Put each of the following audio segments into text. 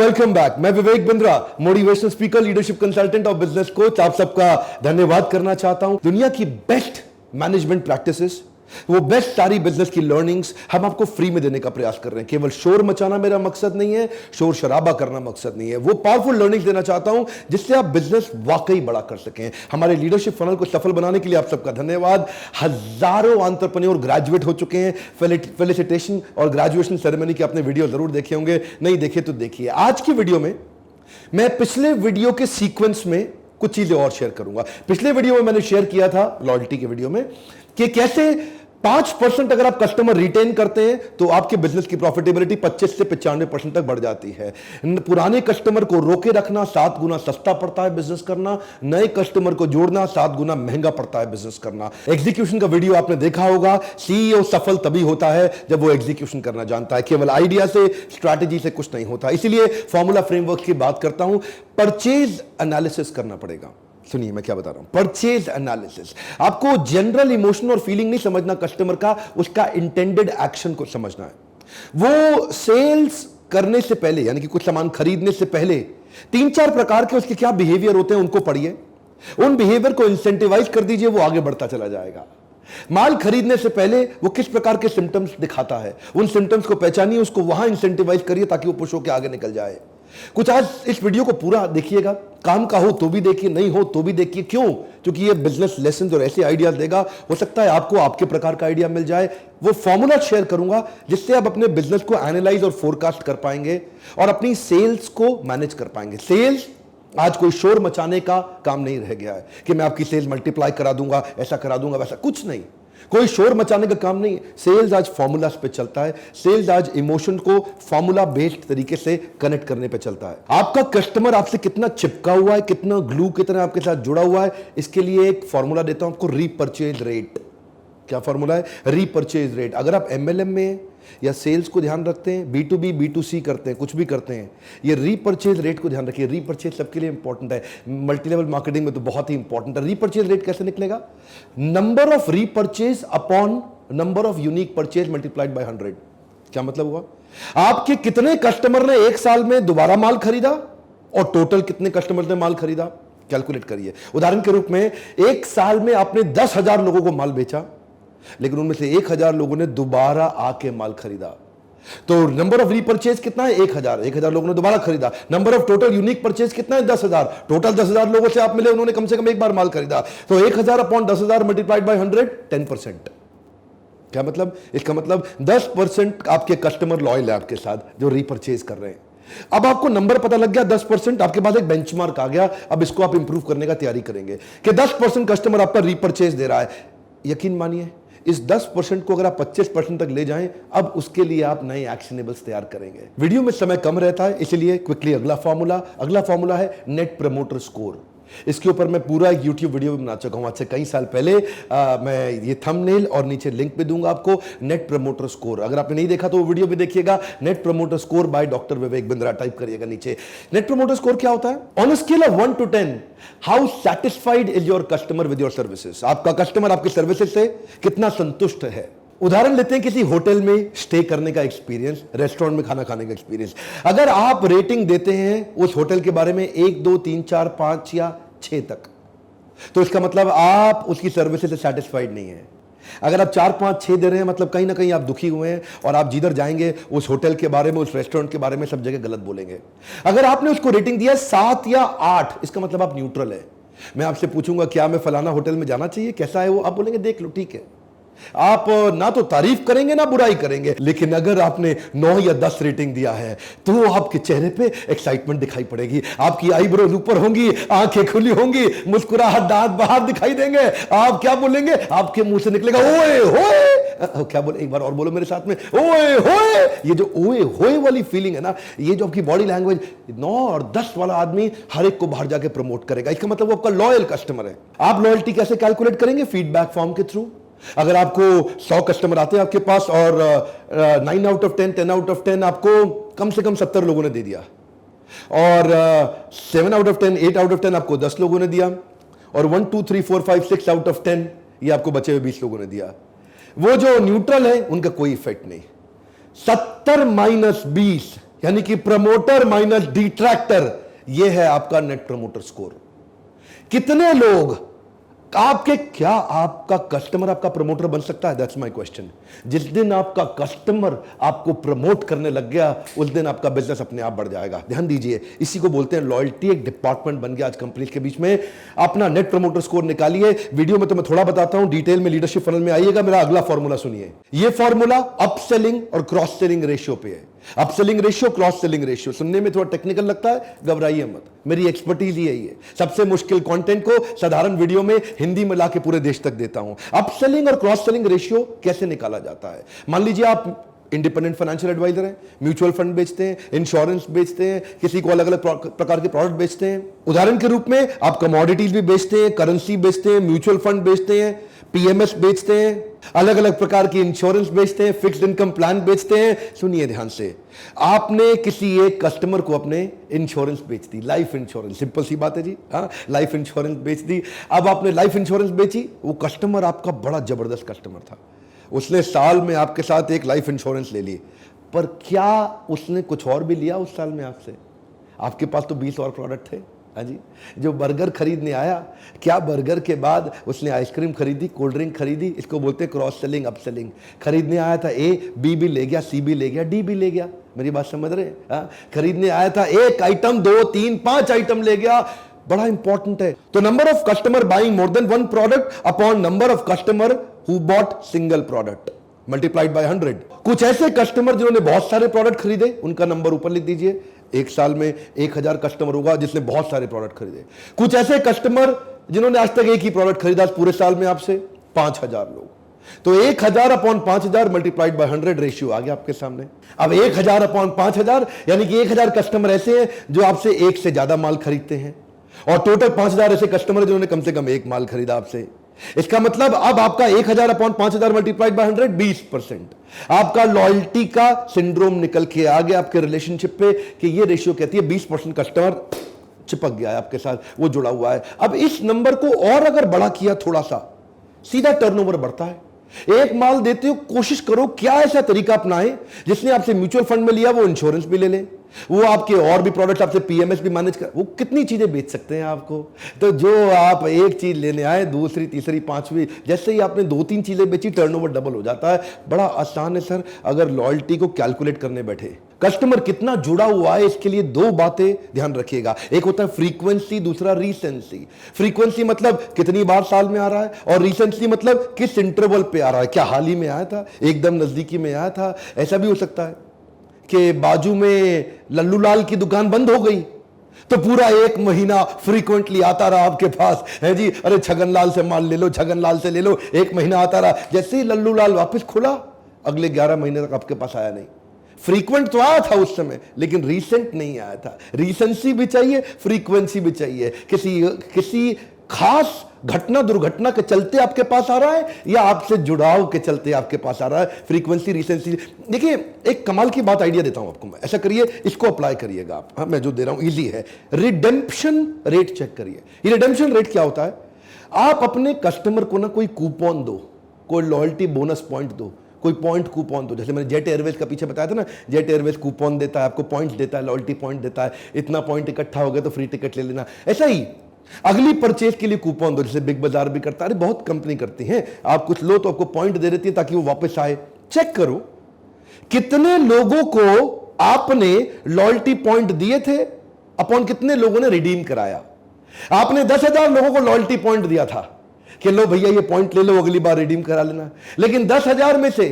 Welcome back. मैं Vivek Bindra, motivational speaker, leadership consultant और business coach. आप सबका धन्यवाद करना चाहता हूं। दुनिया की बेस्ट मैनेजमेंट प्रैक्टिसेस, वो बेस्ट सारी बिजनेस की लर्निंग्स हम आपको फ्री में देने का प्रयास कर रहे हैं। केवल शोर मचाना मेरा मकसद नहीं है, शोर शराबा करना मकसद नहीं है। वो पावरफुल लर्निंग्स देना चाहता हूं जिससे आप बिजनेस वाकई बड़ा कर सकें। हमारे लीडरशिप फनल को सफल बनाने के लिए आप सबका धन्यवाद। हजारों एंटरप्रेन्योर ग्रेजुएट हो चुके हैं। फेलिसिटेशन और ग्रेजुएशन सेरेमनी के अपने वीडियो जरूर देखे होंगे, नहीं देखे तो देखिए। आज की वीडियो में मैं पिछले वीडियो के सीक्वेंस में कुछ चीजें और शेयर करूंगा। पिछले वीडियो में मैंने शेयर किया था, लॉयल्टी के वीडियो में, कि कैसे 5% अगर आप कस्टमर रिटेन करते हैं तो आपके बिजनेस की प्रॉफिटेबिलिटी 25 से 95% तक बढ़ जाती है। पुराने कस्टमर को रोके रखना 7 गुना सस्ता पड़ता है बिजनेस करना, नए कस्टमर को जोड़ना 7 गुना महंगा पड़ता है बिजनेस करना। एग्जीक्यूशन का वीडियो आपने देखा होगा। सीईओ सफल तभी होता है जब वो एग्जीक्यूशन करना जानता है। केवल आइडिया से, स्ट्रैटेजी से कुछ नहीं होता। इसीलिए फॉर्मूला फ्रेमवर्क की बात करता हूं। परचेज एनालिसिस करना पड़ेगा। सुनिए मैं क्या बता रहा हूं। परचेज एनालिसिस, आपको जनरल इमोशन और फीलिंग नहीं समझना कस्टमर का, उसका इंटेंडेड एक्शन को समझना है। वो सेल्स करने से पहले, यानी कि कुछ सामान खरीदने से पहले 3-4 प्रकार के उसके क्या बिहेवियर होते हैं, उनको पढ़िए। उन बिहेवियर को इंसेंटिवाइज कर दीजिए, वो आगे बढ़ता चला जाएगा। माल खरीदने से पहले वो किस प्रकार के सिम्टम्स दिखाता है, उन सिम्टम्स को पहचानिए, उसको वहां इंसेंटिवाइज करिए ताकि वो पुश होकर आगे निकल जाए। कुछ आज इस वीडियो को पूरा देखिएगा। काम का हो तो भी देखिए, नहीं हो तो भी देखिए। क्यों? क्योंकि ये बिजनेस लेसन और ऐसे आइडियाज देगा, हो सकता है आपको आपके प्रकार का आइडिया मिल जाए। वो फॉर्मूला शेयर करूंगा जिससे आप अपने बिजनेस को एनालाइज और फोरकास्ट कर पाएंगे और अपनी सेल्स को मैनेज कर पाएंगे। सेल्स आज कोई शोर मचाने का काम नहीं रह गया है कि मैं आपकी सेल्स मल्टीप्लाई करा दूंगा, ऐसा करा दूंगा, वैसा कुछ नहीं। कोई शोर मचाने का काम नहीं। सेल्स आज फॉर्मूलास पे चलता है। सेल्स आज इमोशन को फॉर्मूला बेस्ड तरीके से कनेक्ट करने पे चलता है। आपका कस्टमर आपसे कितना चिपका हुआ है, कितना ग्लू, कितना आपके साथ जुड़ा हुआ है, इसके लिए एक फॉर्मूला देता हूं आपको, रीपर्चेज रेट। क्या फॉर्मूला है? Repurchase rate. अगर आप एमएलएम में या सेल्स को ध्यान रखते हैं, B2B B2C करते हैं, कुछ भी करते हैं, ये रीपर्चेज रेट को ध्यान रखिए। रीपर्चेज सबके लिए इंपॉर्टेंट है, मल्टी लेवल मार्केटिंग में तो बहुत ही इंपॉर्टेंट है। रीपर्चेज रेट कैसे निकलेगा? Number of repurchase upon number of unique purchase multiplied by 100। क्या मतलब हुआ? आपके कितने कस्टमर ने एक साल में दोबारा माल खरीदा और टोटल कितने कस्टमर ने माल खरीदा, कैलकुलेट करिए। उदाहरण के रूप में एक साल में आपने 10,000 लोगों को माल बेचा, लेकिन उनमें से 1,000 लोगों ने दोबारा आके माल खरीदा। तो नंबर ऑफ रीपर्चेज कितना है? 1,000 लोगों ने दोबारा खरीदा। Number of total unique purchase कितना है? 10,000। टोटल 10,000 लोगों से आप मिले, उन्होंने कम से कम एक बार माल खरीदा। तो 1,000 अपॉन 10,000 मल्टीप्लाइड बाय 100, 10%। क्या मतलब? इसका मतलब 10% आपके कस्टमर लॉयल है आपके साथ जो रीपर्चेज कर रहे हैं। अब आपको नंबर पता लग गया 10%, आपके पास एक बेंचमार्क आ गया। अब इसको आप इंप्रूव करने का तैयारी करेंगे कि 10% कस्टमर आपका रीपर्चेज दे रहा है। यकीन मानिए, इस 10% को अगर आप 25% तक ले जाएं, अब उसके लिए आप नए एक्शनेबल्स तैयार करेंगे। वीडियो में समय कम रहता है, इसलिए क्विकली अगला फॉर्मूला है नेट प्रमोटर स्कोर। इसके ऊपर मैं पूरा एक YouTube वीडियो बना चुका हूं आज से कई साल पहले। मैं ये थंबनेल और नीचे लिंक भी दूंगा आपको। नेट प्रमोटर स्कोर, अगर आपने नहीं देखा तो वो वीडियो भी देखिएगा। Net promoter score by doctor Vivek Bindra type करिएगा नीचे। नेट प्रमोटर स्कोर क्या होता है? On a scale of 1 to 10, how satisfied is your customer with your services. आपका कस्टमर आपकी सर्विसेज से कितना संतुष्ट है। उदाहरण लेते हैं किसी होटल में स्टे करने का एक्सपीरियंस, रेस्टोरेंट में खाना खाने का एक्सपीरियंस। अगर आप रेटिंग देते हैं उस होटल के बारे में 1, 2, 3, 4, 5 या 6 तक, तो इसका मतलब आप उसकी सर्विसेज से सैटिस्फाइड नहीं है। अगर आप 4, 5, 6 दे रहे हैं, मतलब कहीं ना कहीं आप दुखी हुए हैं और आप जिधर जाएंगे उस होटल के बारे में, उस रेस्टोरेंट के बारे में सब जगह गलत बोलेंगे। अगर आपने उसको रेटिंग दिया 7 या 8, इसका मतलब आप न्यूट्रल है। मैं आपसे पूछूंगा क्या मैं फलाना होटल में जाना चाहिए, कैसा है वो, आप बोलेंगे देख लो, ठीक है। आप ना तो तारीफ करेंगे ना बुराई करेंगे। लेकिन अगर आपने 9 या 10 रेटिंग दिया है तो आपके चेहरे पे एक्साइटमेंट दिखाई पड़ेगी, आपकी आईब्रोज ऊपर होंगी, आंखें खुली होंगी, मुस्कुराहट, दांत बाहर दिखाई देंगे। आप क्या बोलेंगे? आपके मुंह से निकलेगा ओए होए। क्या बोले? एक बार और बोलो मेरे साथ में, ओए होए। ये जो ओए होए वाली फीलिंग है ना, ये जो आपकी बॉडी लैंग्वेज, 9 और 10 वाला आदमी हर एक को बाहर जाके प्रमोट करेगा। इसका मतलब वो आपका लॉयल कस्टमर है। आप लॉयल्टी कैसे कैलकुलेट करेंगे? फीडबैक फॉर्म के थ्रू। अगर आपको 100 कस्टमर आते हैं आपके पास और 9 आउट ऑफ 10, 10 आउट ऑफ 10 आपको कम से कम 70 लोगों ने दे दिया, और 7 आउट ऑफ 10, 8 आउट ऑफ 10 आपको 10 लोगों ने दिया, और 1, 2, 3, 4, 5, 6 आउट ऑफ 10 ये आपको बचे हुए 20 लोगों ने दिया। वो जो न्यूट्रल है उनका कोई इफेक्ट नहीं। 70 - 20 यानी कि प्रमोटर माइनस डिट्रैक्टर, यह है आपका नेट प्रमोटर स्कोर। कितने लोग आपका कस्टमर आपका प्रमोटर बन सकता है? That's my question. जिस दिन आपका कस्टमर आपको प्रमोट करने लग गया, उस दिन आपका बिजनेस अपने आप बढ़ जाएगा। ध्यान दीजिए, इसी को बोलते हैं लॉयल्टी। एक डिपार्टमेंट बन गया आज कंपनी के बीच में। अपना नेट प्रमोटर स्कोर निकालिए। वीडियो में तो मैं थोड़ा बताता हूं, डिटेल में लीडरशिप फनल में आइएगा। मेरा अगला फॉर्मूला सुनिए। यह फॉर्मूला अपसेलिंग और क्रॉस सेलिंग रेशियो पे है। Upselling ratio, cross selling ratio सुनने में थोड़ा टेक्निकल लगता है, घबराइए मत, मेरी एक्सपर्टीज ही यही है। सबसे मुश्किल कंटेंट को साधारण वीडियो में हिंदी में लाके पूरे देश तक देता हूं। अपसेलिंग और क्रॉस सेलिंग रेशियो कैसे निकाला जाता है? मान लीजिए आप इंडिपेंडेंट फाइनेंशियल एडवाइजर हैं, म्यूचुअल फंड बेचते हैं, इंश्योरेंस बेचते हैं, किसी को अलग अलग प्रकार के प्रोडक्ट बेचते हैं। उदाहरण के रूप में आप कमोडिटीज भी बेचते हैं, करेंसी बेचते हैं, म्यूचुअल फंड बेचते हैं, पीएमएस बेचते हैं, अलग अलग प्रकार की इंश्योरेंस बेचते हैं, फिक्स्ड इनकम प्लान बेचते हैं। सुनिए ध्यान से, आपने किसी एक कस्टमर को अपने इंश्योरेंस बेच दी, लाइफ इंश्योरेंस, सिंपल सी बात है जी। हाँ, लाइफ इंश्योरेंस बेच दी। अब आपने लाइफ इंश्योरेंस बेची, वो कस्टमर आपका बड़ा जबरदस्त कस्टमर था, उसने साल में आपके साथ एक लाइफ इंश्योरेंस ले ली, पर क्या उसने कुछ और भी लिया उस साल में आपसे? आपके पास तो 20 और प्रोडक्ट थे। हाँ जी, जो बर्गर खरीदने आया, क्या बर्गर के बाद उसने आइसक्रीम खरीदी, कोल्ड ड्रिंक खरीदी? इसको बोलते हैं क्रॉस सेलिंग, अप सेलिंग। खरीदने आया था ए, बी भी ले गया, सी भी ले गया, डी भी ले गया। मेरी बात समझ रहे हैं? हाँ? खरीदने आया था एक आइटम, 2, 3, 5 आइटम ले गया। बड़ा इंपॉर्टेंट है। तो number of customer buying more than one product upon number of customer who bought single product multiplied by 100। कुछ ऐसे कस्टमर जिन्होंने बहुत सारे प्रोडक्ट खरीदे, उनका नंबर ऊपर लिख दीजिए। एक साल में 1000 कस्टमर होगा जिसने बहुत सारे प्रोडक्ट खरीदे। कुछ ऐसे कस्टमर जिन्होंने आज तक एक ही प्रोडक्ट खरीदा, पूरे साल में आपसे 5000 लोग। तो 1000 अपॉन 5000 मल्टीप्लाइड बाय 100 रेशियो आ गया आपके सामने। अब 1000 अपॉन 5000 यानी कि 1000 कस्टमर ऐसे हैं जो आपसे एक से ज्यादा माल खरीदते हैं, और टोटल 5000 ऐसे कस्टमर जिन्होंने कम से कम एक माल खरीदा आपसे। इसका मतलब अब आपका 1000 अपॉन 5000 मल्टीप्लाइड बाय 100 20%। आपका लॉयल्टी का सिंड्रोम निकल के आ गया आपके रिलेशनशिप पे, कि ये रेशियो कहती है 20% कस्टमर चिपक गया है आपके साथ, वो जुड़ा हुआ है। अब इस नंबर को और अगर बड़ा किया थोड़ा सा, सीधा टर्नओवर बढ़ता है। एक माल देते हो, कोशिश करो क्या ऐसा तरीका अपनाए जिसने आपसे म्यूचुअल फंड में लिया वो इंश्योरेंस भी ले ले, वो आपके और भी प्रोडक्ट आपसे पीएमएस भी मैनेज कर, वो कितनी चीजें बेच सकते हैं आपको। तो जो आप एक चीज लेने आए, दूसरी, तीसरी, पांचवी, जैसे ही आपने 2-3 चीजें बेची, टर्नओवर डबल हो जाता है। बड़ा आसान है सर, अगर लॉयल्टी को कैलकुलेट करने बैठे। कस्टमर कितना जुड़ा हुआ है, इसके लिए 2 बातें ध्यान रखिएगा। एक होता है फ्रीक्वेंसी, दूसरा रीसेंसी। फ्रीक्वेंसी मतलब कितनी बार साल में आ रहा है, और रीसेंसी मतलब किस इंटरवल पे आ रहा है। क्या हाल ही में आया था, एकदम नजदीकी में आया था? ऐसा भी हो सकता है कि बाजू में लल्लू लाल की दुकान बंद हो गई, तो पूरा 1 महीना फ्रीक्वेंटली आता रहा आपके पास, है जी, अरे छगन लाल से माल ले लो, छगन लाल से ले लो, 1 महीना आता रहा। जैसे ही लल्लू लाल वापस खुला, अगले 11 महीने तक आपके पास आया नहीं। फ्रीक्वेंट तो आया था उस समय, लेकिन रीसेंट नहीं आया था। रीसेंसी भी चाहिए, फ्रीक्वेंसी भी चाहिए। किसी खास घटना, दुर्घटना के चलते आपके पास आ रहा है, या आपसे जुड़ाव के चलते आपके पास आ रहा है। फ्रीक्वेंसी, रीसेंसी। देखिए, एक कमाल की बात आइडिया देता हूं आपको मैं, ऐसा करिए, इसको अप्लाई करिएगा आप। हाँ, मैं जो दे रहा हूं इजी है। रिडेम्पशन रेट चेक करिए। ये रिडेम्पशन रेट क्या होता है? आप अपने कस्टमर को ना कोई कूपन दो, कोई लॉयल्टी बोनस पॉइंट दो, कोई पॉइंट कूपन दो। जैसे मैंने जेट एयरवेज का पीछे बताया था ना, जेट एयरवेज कूपन देता है आपको, पॉइंट्स देता है, लॉयल्टी पॉइंट देता है, इतना पॉइंट इकट्ठा हो गया तो फ्री टिकट ले लेना। ऐसा ही अगली परचेज के लिए कूपन दो, जैसे बिग बाजार भी करता है, अरे बहुत कंपनी करती है। आप कुछ लो तो आपको पॉइंट दे देती है ताकि वो वापस आए। चेक करो कितने लोगों को आपने लॉयल्टी पॉइंट दिए थे, अपॉन कितने लोगों ने रिडीम कराया। आपने 10,000 लोगों को लॉयल्टी पॉइंट दिया था कि लो भैया ये पॉइंट ले लो, अगली बार रिडीम करा लेना, लेकिन 10,000 में से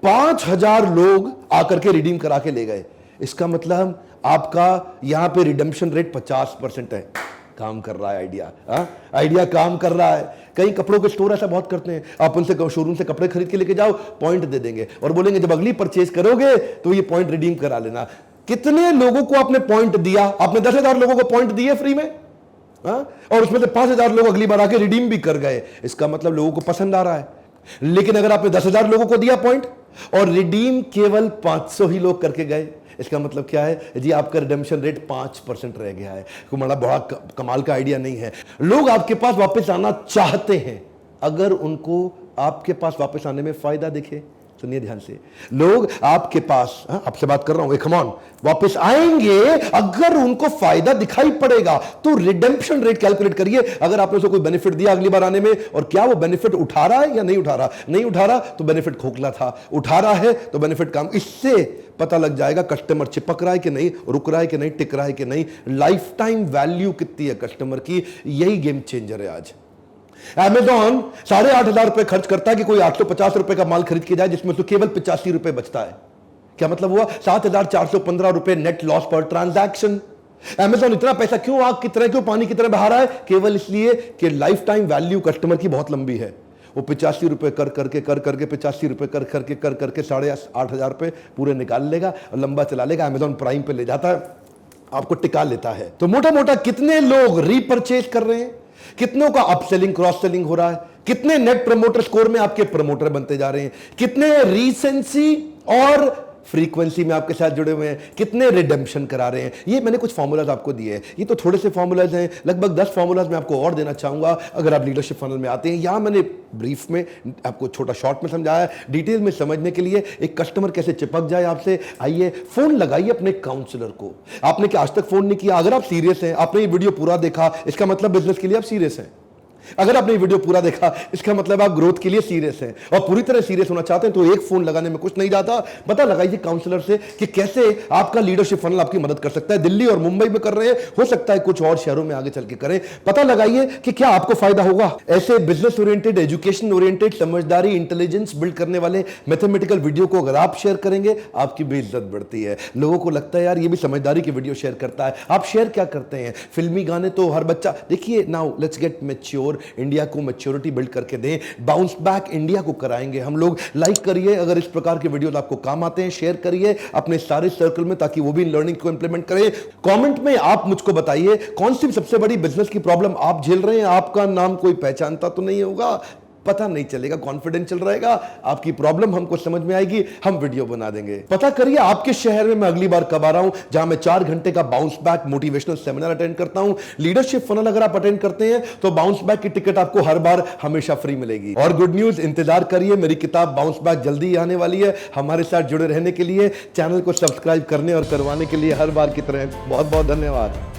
5,000 लोग आकर के रिडीम करा के ले गए। इसका मतलब आपका यहां पे रिडेम्पशन रेट 50% है। काम कर रहा है आइडिया, आइडिया काम कर रहा है। कई कपड़ों के स्टोर ऐसा बहुत करते हैं, आप उनसे शोरूम से कपड़े खरीद के लेके जाओ, पॉइंट दे देंगे और बोलेंगे जब अगली परचेज करोगे तो ये पॉइंट रिडीम करा लेना। कितने लोगों को आपने पॉइंट दिया? आपने 10,000 लोगों को पॉइंट दिए फ्री में, और उसमें से 5,000 लोग अगली बार आके रिडीम भी कर गए। इसका मतलब लोगों को पसंद आ रहा है। लेकिन अगर आपने 10,000 लोगों को दिया पॉइंट और रिडीम केवल 500 ही लोग करके गए, इसका मतलब क्या है जी? आपका रिडेम्पशन रेट 5% रह गया है। बड़ा कमाल का आइडिया नहीं है। लोग आपके पास वापस आना चाहते हैं अगर उनको आपके पास वापस आने में फायदा दिखे। सुनिए ध्यान से, लोग आपके पास, आपसे बात कर रहा हूं, कम ऑन, वापस आएंगे अगर उनको फायदा दिखाई पड़ेगा। तो रिडेम्पशन रेट कैलकुलेट करिए, अगर आपने उसको कोई बेनिफिट दिया अगली बार आने में, और क्या वो बेनिफिट उठा रहा है या नहीं उठा रहा। नहीं उठा रहा तो बेनिफिट खोखला था, उठा रहा है तो बेनिफिट काम। इससे पता लग जाएगा कस्टमर चिपक रहा है कि नहीं, रुक रहा है कि नहीं, टिक रहा है कि नहीं, लाइफ टाइम वैल्यू कितनी है कस्टमर की। यही गेम चेंजर है आज। Amazon 8,500 रुपए खर्च करता है कि कोई 850 रुपए का माल खरीद के जाए, जिसमें तो केवल 85 रुपए बचता है। क्या मतलब हुआ? 7,415 रुपए नेट लॉस पर ट्रांजैक्शन। Amazon इतना पैसा क्यों आग की तरह, क्यों पानी की तरह बहा रहा है? केवल इसलिए कि लाइफ टाइम वैल्यू कस्टमर की बहुत लंबी है। वो 85 रुपए कर करके 85 रुपए कर करके 8,500 रुपए पूरे निकाल लेगा और लंबा चला लेगा। Amazon प्राइम पे ले जाता है, आपको टिका लेता है। तो मोटा मोटा कितने लोग रीपरचेज कर रहे हैं, कितनों का अपसेलिंग क्रॉस सेलिंग हो रहा है, कितने नेट प्रमोटर स्कोर में आपके प्रमोटर बनते जा रहे हैं, कितने रीसेंसी और फ्रीक्वेंसी में आपके साथ जुड़े हुए हैं, कितने रिडेम्पशन करा रहे हैं। ये मैंने कुछ फॉर्मूलाज आपको दिए हैं, ये तो थोड़े से फॉर्मूलाज हैं, लगभग 10 फॉर्मूलाज मैं आपको और देना चाहूंगा अगर आप लीडरशिप फनल में आते हैं। यहां मैंने ब्रीफ में आपको छोटा शॉर्ट में समझाया, डिटेल में समझने के लिए एक कस्टमर कैसे चिपक जाए आपसे। आइए फोन लगाइए अपने काउंसलर को। आपने क्या आज तक फोन नहीं किया? अगर आप सीरियस हैं, आपने ये वीडियो पूरा देखा, इसका मतलब बिजनेस के लिए आप सीरियस हैं। अगर आपने वीडियो पूरा देखा, इसका मतलब आप ग्रोथ के लिए सीरियस हैं और पूरी तरह सीरियस होना चाहते हैं। तो एक फोन लगाने में कुछ नहीं जाता, पता लगाइए काउंसलर से कि कैसे आपका लीडरशिप फनल आपकी मदद कर सकता है। दिल्ली और मुंबई में कर रहे हैं, हो सकता है कुछ और शहरों में आगे चल के करें। पता लगाइए कि क्या आपको फायदा होगा। ऐसे बिजनेस ओरिएंटेड, एजुकेशन ओरिएंटेड, समझदारी, इंटेलिजेंस बिल्ड करने वाले मैथमेटिकल वीडियो को अगर आप शेयर करेंगे, आपकी बेइज्जत बढ़ती है। लोगों को लगता है यार ये भी समझदारी की वीडियो शेयर करता है। आप शेयर क्या करते हैं? फिल्मी गाने तो हर बच्चा देखिए। Now let's get mature, India को मैच्योरिटी बिल्ड करके दें, बाउंस बैक इंडिया को कराएंगे हम लोग। लाइक करिए अगर इस प्रकार के वीडियोस आपको काम आते हैं, शेयर करिए अपने सारे सर्कल में ताकि वो भी लर्निंग को इंप्लीमेंट करें। कमेंट में आप मुझको बताइए कौन सी सबसे बड़ी बिजनेस की प्रॉब्लम आप झेल रहे हैं। आपका नाम कोई पहचानता तो नहीं होगा, पता नहीं चलेगा, कॉन्फिडेंशियल रहेगा, आपकी प्रॉब्लम हमको समझ में आएगी, हम वीडियो बना देंगे। पता करिए आपके शहर में मैं अगली बार कब आ रहा हूं, जहां मैं 4 घंटे का bounce back motivational seminar attend करता हूं। लीडरशिप फनल अगर आप अटेंड करते हैं तो बाउंस बैक की टिकट आपको हर बार हमेशा फ्री मिलेगी। और गुड न्यूज, इंतजार करिए, मेरी किताब बाउंस बैक जल्दी ही आने वाली है। हमारे साथ जुड़े रहने के लिए, चैनल को सब्सक्राइब करने और करवाने के लिए हर बार की तरह बहुत बहुत धन्यवाद।